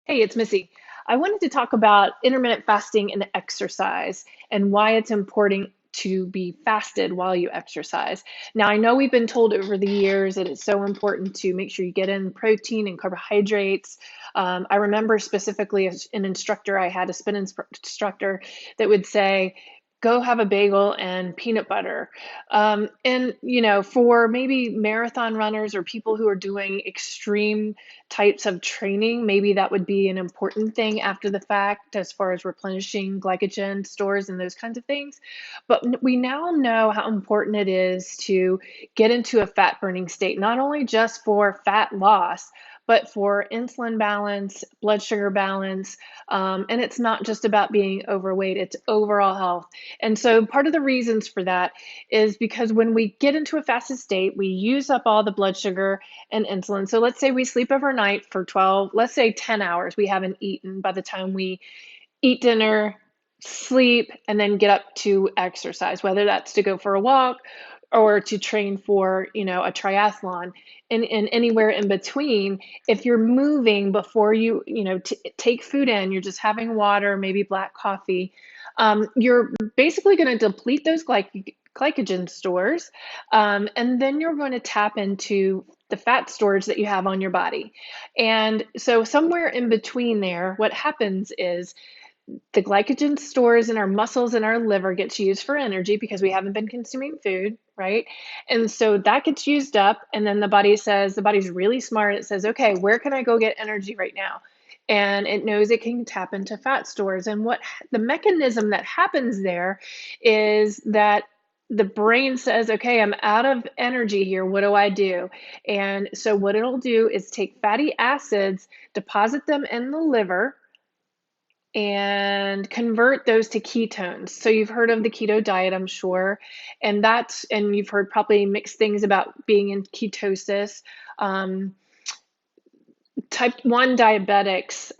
Hey, it's Missy. I wanted to talk about intermittent fasting and exercise and why it's important to be fasted while you exercise. Now, I know we've been told over the years that it's so important to make sure you get in protein and carbohydrates. I remember specifically as an instructor, I had a instructor that would say, go have a bagel and peanut butter. For maybe marathon runners or people who are doing extreme types of training, maybe that would be an important thing after the fact as far as replenishing glycogen stores and those kinds of things. But we now know how important it is to get into a fat burning state, not only just for fat loss, but for insulin balance, blood sugar balance. And it's not just about being overweight, it's overall health. And so part of the reasons for that is because when we get into a fasted state, we use up all the blood sugar and insulin. So let's say we sleep overnight for 12, let's say 10 hours. We haven't eaten by the time we eat dinner, sleep, and then get up to exercise, whether that's to go for a walk or to train for, a triathlon. And anywhere in between, if you're moving before you take food in, you're just having water, maybe black coffee, you're basically going to deplete those glycogen stores, and then you're going to tap into the fat storage that you have on your body. And so somewhere in between there, what happens is the glycogen stores in our muscles and our liver gets used for energy because we haven't been consuming food, right? And so that gets used up, and then the body's really smart. It says, okay, where can I go get energy right now? And it knows it can tap into fat stores. And what the mechanism that happens there is that the brain says, okay, I'm out of energy here. What do I do? And so what it'll do is take fatty acids, deposit them in the liver, and convert those to ketones. So you've heard of the keto diet, I'm sure, and you've heard probably mixed things about being in ketosis. Um, Type 1 diabetics,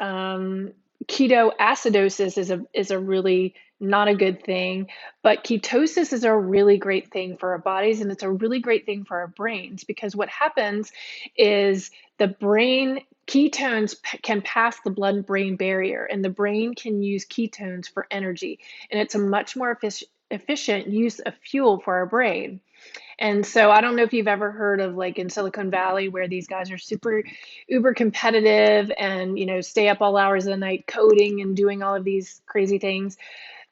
ketoacidosis is a really not a good thing, but ketosis is a really great thing for our bodies, and it's a really great thing for our brains, because what happens is the brain ketones can pass the blood-brain barrier, and the brain can use ketones for energy, and it's a much more efficient use of fuel for our brain. And so I don't know if you've ever heard of, like, in Silicon Valley, where these guys are super uber competitive and, stay up all hours of the night coding and doing all of these crazy things.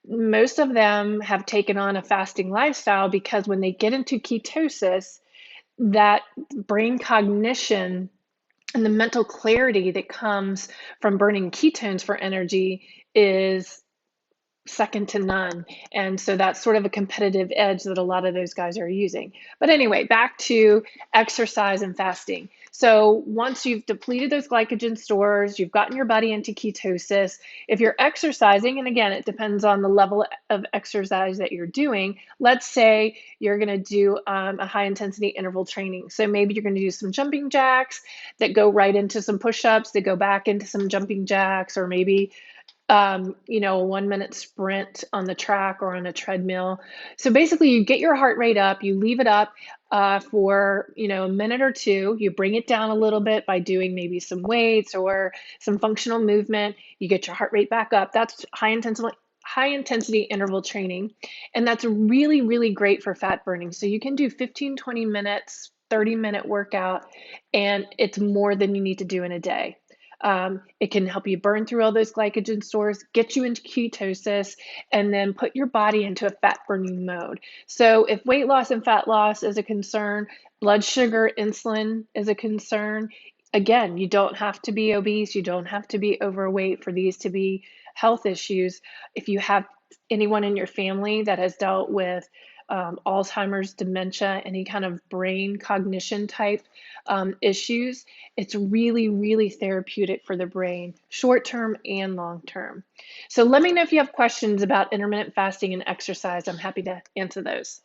Most of them have taken on a fasting lifestyle because when they get into ketosis, that brain cognition and the mental clarity that comes from burning ketones for energy is second to none. And so that's sort of a competitive edge that a lot of those guys are using. But anyway, back to exercise and fasting. So once you've depleted those glycogen stores, you've gotten your body into ketosis. If you're exercising, and again, it depends on the level of exercise that you're doing. Let's say you're going to do a high intensity interval training. So maybe you're going to do some jumping jacks that go right into some push ups, that go back into some jumping jacks, or maybe a 1 minute sprint on the track or on a treadmill. So basically, you get your heart rate up, you leave it up for a minute or two. You bring it down a little bit by doing maybe some weights or some functional movement. You get your heart rate back up. That's high intensity interval training, and that's really, really great for fat burning. So you can do 15, 20 minutes, 30-minute workout, and it's more than you need to do in a day. It can help you burn through all those glycogen stores, get you into ketosis, and then put your body into a fat burning mode. So if weight loss and fat loss is a concern, blood sugar, insulin is a concern. Again, you don't have to be obese, you don't have to be overweight for these to be health issues. If you have anyone in your family that has dealt with Alzheimer's, dementia, any kind of brain cognition type issues, it's really, really therapeutic for the brain, short term and long term. So let me know if you have questions about intermittent fasting and exercise. I'm happy to answer those.